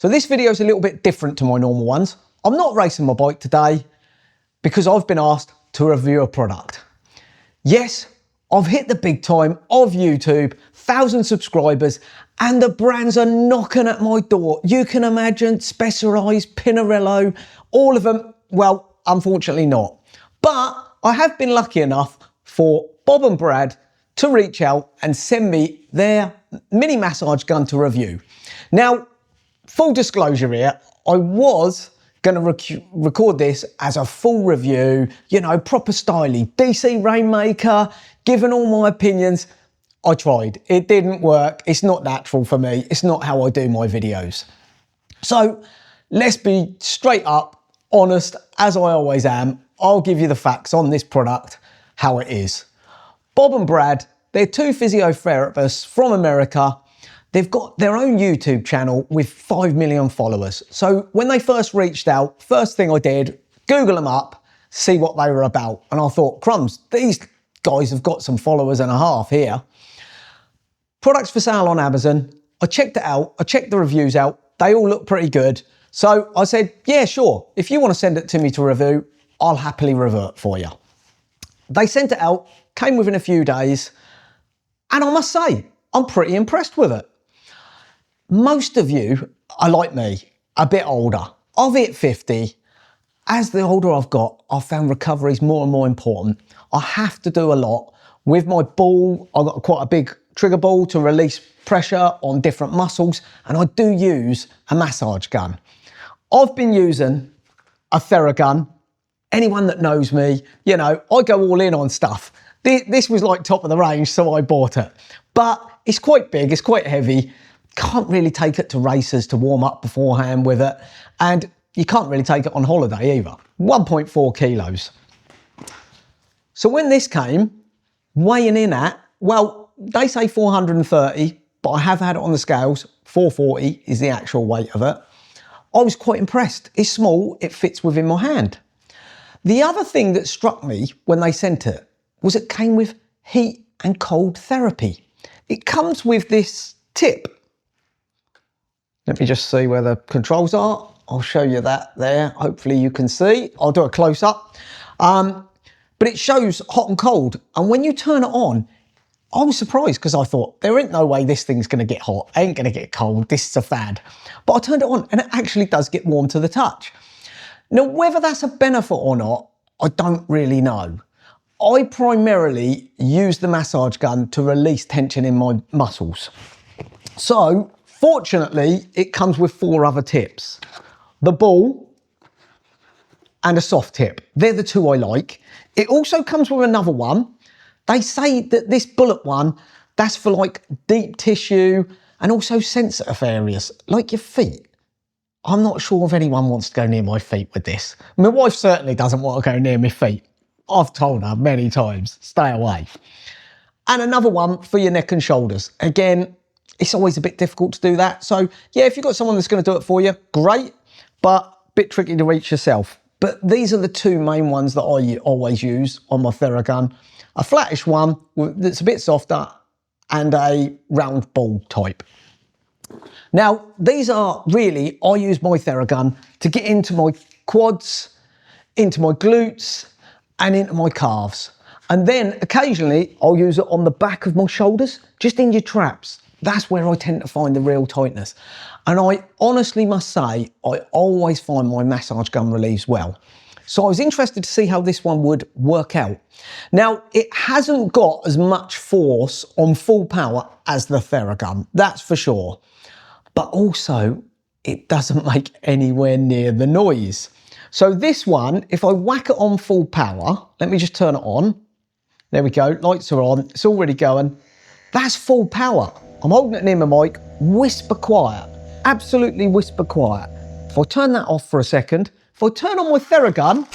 So this video is a little bit different to my normal ones. I'm not racing my bike today because I've been asked to review a product. Yes, I've hit the big time of YouTube, 1,000 subscribers, and the brands are knocking at my door. You can imagine Specialized, Pinarello, all of them. Well, unfortunately not. But I have been lucky enough for Bob and Brad to reach out and send me their mini massage gun to review. Now, full disclosure here, I was going to record this as a full review, you know, proper styly, DC Rainmaker, giving all my opinions. I tried, it didn't work. It's not natural for me. It's not how I do my videos. So let's be straight up, honest, as I always am. I'll give you the facts on this product, how it is. Bob and Brad, they're two physiotherapists from America. They've got their own YouTube channel with 5 million followers. So when they first reached out, first thing I did, Google them up, see what they were about. And I thought, crumbs, these guys have got some followers and a half here. Products for sale on Amazon. I checked it out. I checked the reviews out. They all look pretty good. So I said, yeah, sure. If you want to send it to me to review, I'll happily revert for you. They sent it out, came within a few days. And I must say, I'm pretty impressed with it. Most of you are like me, a bit older. I've hit 50. As the older I've got, I've found recovery is more and more important. I have to do a lot. With my ball, I've got quite a big trigger ball to release pressure on different muscles, and I do use a massage gun. I've been using a Theragun. Anyone that knows me, you know, I go all in on stuff. This was like top of the range, so I bought it. But it's quite big, it's quite heavy. Can't really take it to races to warm up beforehand with it. And you can't really take it on holiday either. 1.4 kilos. So when this came, weighing in at, well, they say 430, but I have had it on the scales. 440 is the actual weight of it. I was quite impressed. It's small, it fits within my hand. The other thing that struck me when they sent it was it came with heat and cold therapy. It comes with this tip. Let me just see where the controls are. I'll show you that there. Hopefully you can see. I'll do a close up. But it shows hot and cold. And when you turn it on, I was surprised because I thought, there ain't no way this thing's going to get hot. Ain't going to get cold. This is a fad. But I turned it on and it actually does get warm to the touch. Now, whether that's a benefit or not, I don't really know. I primarily use the massage gun to release tension in my muscles. So, fortunately, it comes with 4 other tips. The ball and a soft tip. They're the 2 I like. It also comes with another one. They say that this bullet one, that's for like deep tissue and also sensitive areas, like your feet. I'm not sure if anyone wants to go near my feet with this. My wife certainly doesn't want to go near my feet. I've told her many times, stay away. And another one for your neck and shoulders. Again, it's always a bit difficult to do that. So yeah, if you've got someone that's going to do it for you, great, but a bit tricky to reach yourself. But these are the 2 main ones that I always use on my Theragun. A flattish one that's a bit softer and a round ball type. Now, these are really, I use my Theragun to get into my quads, into my glutes, and into my calves. And then occasionally I'll use it on the back of my shoulders, just in your traps. That's where I tend to find the real tightness. And I honestly must say, I always find my massage gun relieves well. So I was interested to see how this one would work out. Now, it hasn't got as much force on full power as the Theragun, that's for sure. But also, it doesn't make anywhere near the noise. So this one, if I whack it on full power, let me just turn it on. There we go, lights are on, it's already going. That's full power. I'm holding it near my mic, whisper quiet, absolutely whisper quiet. If I turn that off for a second, if I turn on my Theragun,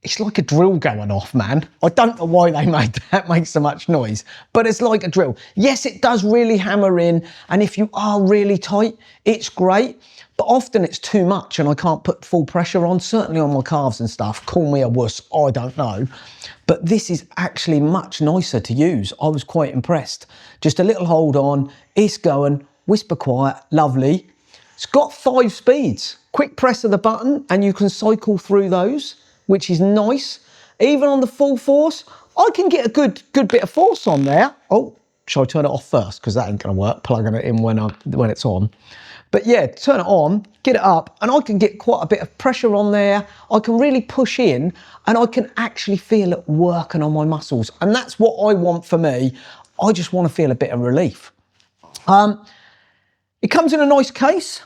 it's like a drill going off, man. I don't know why they made that make so much noise, but it's like a drill. Yes, it does really hammer in, and if you are really tight, it's great, but often it's too much and I can't put full pressure on, certainly on my calves and stuff. Call me a wuss, I don't know. But this is actually much nicer to use. I was quite impressed. Just a little hold on, it's going, whisper quiet, lovely. It's got 5 speeds. Quick press of the button and you can cycle through those, which is nice. Even on the full force, I can get a good bit of force on there. Oh, shall I turn it off first? Because that ain't gonna work, plugging it in when it's on. But yeah, turn it on, get it up, and I can get quite a bit of pressure on there. I can really push in, and I can actually feel it working on my muscles. And that's what I want for me. I just want to feel a bit of relief. It comes in a nice case,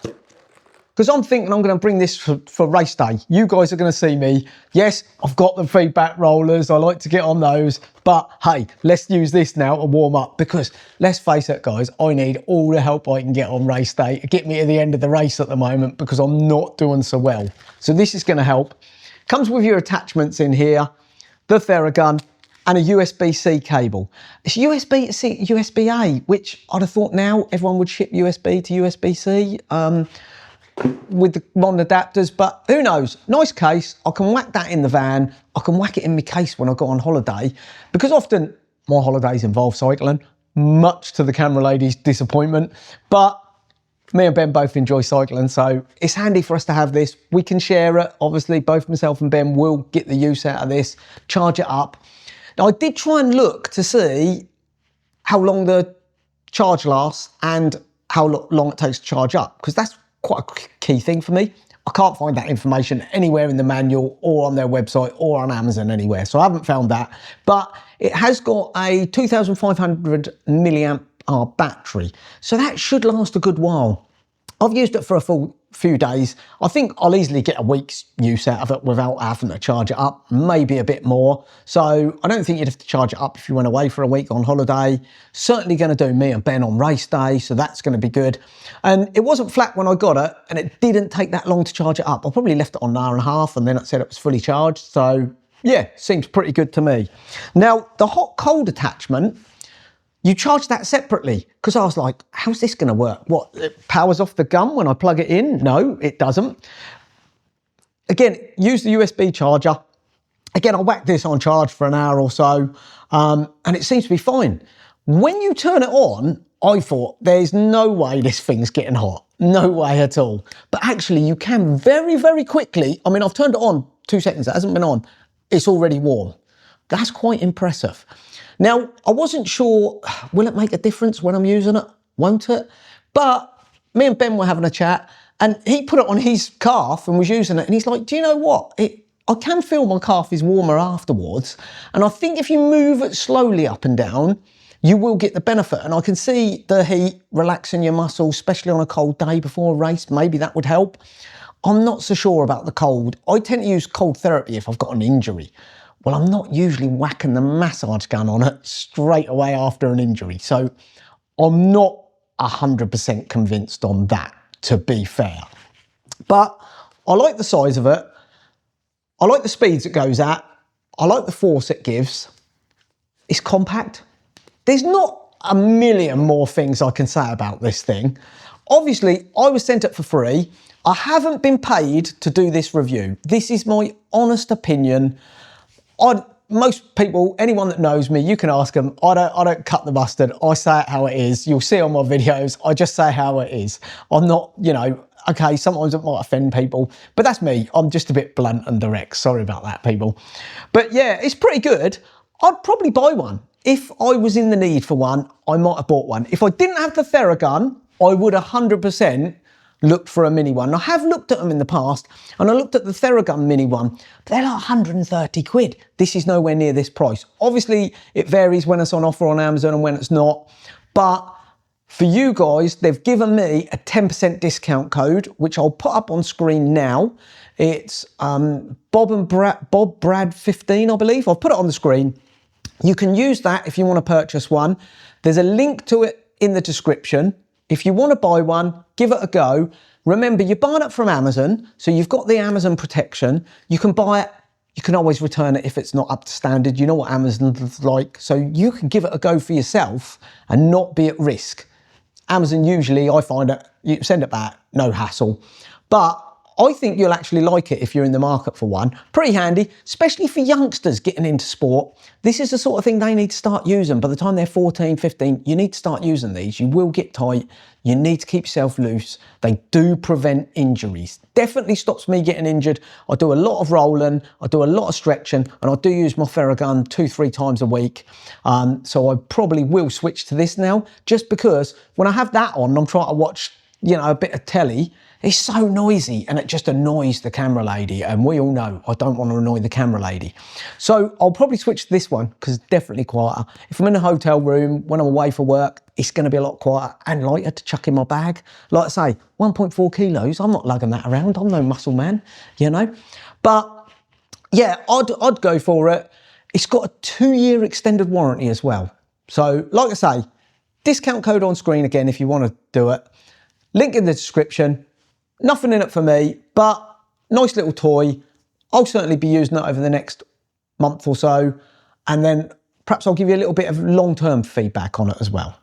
because I'm thinking I'm going to bring this for race day. You guys are going to see me. Yes, I've got the feedback rollers. I like to get on those. But hey, let's use this now to warm up, because let's face it, guys, I need all the help I can get on race day to get me to the end of the race at the moment, because I'm not doing so well. So this is going to help. Comes with your attachments in here, the Theragun, and a USB-C cable. It's USB-C, USB-A, which I'd have thought now everyone would ship USB to USB-C. With the modern adapters, but who knows? Nice case. I can whack that in the van. I can whack it in my case when I go on holiday, because often my holidays involve cycling, much to the camera lady's disappointment. But me and Ben both enjoy cycling, so it's handy for us to have this. We can share it. Obviously, both myself and Ben will get the use out of this, charge it up. Now, I did try and look to see how long the charge lasts and how long it takes to charge up, because that's quite a key thing for me. I can't find that information anywhere in the manual or on their website or on Amazon anywhere, so I haven't found that. But it has got a 2,500 milliamp hour battery, so that should last a good while. I've used it for a full few days. I think I'll easily get a week's use out of it without having to charge it up, maybe a bit more. So I don't think you'd have to charge it up if you went away for a week on holiday. Certainly going to do me and Ben on race day, so that's going to be good. And it wasn't flat when I got it, and it didn't take that long to charge it up. I probably left it on an hour and a half, and then it said it was fully charged. So yeah, seems pretty good to me. Now, the hot cold attachment, you charge that separately, because I was like, how's this going to work? What, it powers off the gun when I plug it in? No, it doesn't. Again, use the USB charger. Again, I whacked this on charge for an hour or so, and it seems to be fine. When you turn it on, I thought, there's no way this thing's getting hot. No way at all. But actually, you can very, very quickly. I mean, I've turned it on 2 seconds. It hasn't been on. It's already warm. That's quite impressive. Now, I wasn't sure, will it make a difference when I'm using it? Won't it? But me and Ben were having a chat, and he put it on his calf and was using it, and he's like, do you know what? I can feel my calf is warmer afterwards, and I think if you move it slowly up and down, you will get the benefit. And I can see the heat relaxing your muscles, especially on a cold day before a race. Maybe that would help. I'm not so sure about the cold. I tend to use cold therapy if I've got an injury. Well, I'm not usually whacking the massage gun on it straight away after an injury. So I'm not 100% convinced on that, to be fair. But I like the size of it. I like the speeds it goes at. I like the force it gives. It's compact. There's not a million more things I can say about this thing. Obviously, I was sent it for free. I haven't been paid to do this review. This is my honest opinion. Most people, anyone that knows me, you can ask them. I don't cut the mustard. I say it how it is. You'll see on my videos, I just say how it is. I'm not, you know, okay, sometimes it might offend people, but that's me. I'm just a bit blunt and direct. Sorry about that, people. But yeah, it's pretty good. I'd probably buy one. If I was in the need for one, I might have bought one. If I didn't have the Theragun, I would 100% looked for a mini one. I have looked at them in the past, and I looked at the Theragun mini one, but they're like 130 quid. This is nowhere near this price. Obviously, it varies when it's on offer on Amazon and when it's not, but for you guys, they've given me a 10% discount code, which I'll put up on screen now. It's Bob Brad 15, I believe. I've put it on the screen. You can use that if you want to purchase one. There's a link to it in the description. If you want to buy one, give it a go. Remember, you're buying it from Amazon, so you've got the Amazon protection. You can buy it, you can always return it if it's not up to standard. You know what Amazon's like, so you can give it a go for yourself and not be at risk. Amazon usually, I find it, you send it back, no hassle. But I think you'll actually like it if you're in the market for one. Pretty handy, especially for youngsters getting into sport. This is the sort of thing they need to start using. By the time they're 14, 15, you need to start using these. You will get tight. You need to keep yourself loose. They do prevent injuries. Definitely stops me getting injured. I do a lot of rolling, I do a lot of stretching, and I do use my Theragun 2-3 times a week. So I probably will switch to this now, just because when I have that on and I'm trying to watch, you know, a bit of telly, it's so noisy and it just annoys the camera lady, and we all know I don't want to annoy the camera lady. So I'll probably switch to this one because it's definitely quieter. If I'm in a hotel room, when I'm away for work, it's going to be a lot quieter and lighter to chuck in my bag. Like I say, 1.4 kilos, I'm not lugging that around. I'm no muscle man, you know. But yeah, I'd go for it. It's got a 2-year extended warranty as well. So like I say, discount code on screen again if you want to do it. Link in the description. Nothing in it for me, but nice little toy. I'll certainly be using it over the next month or so, and then perhaps I'll give you a little bit of long-term feedback on it as well.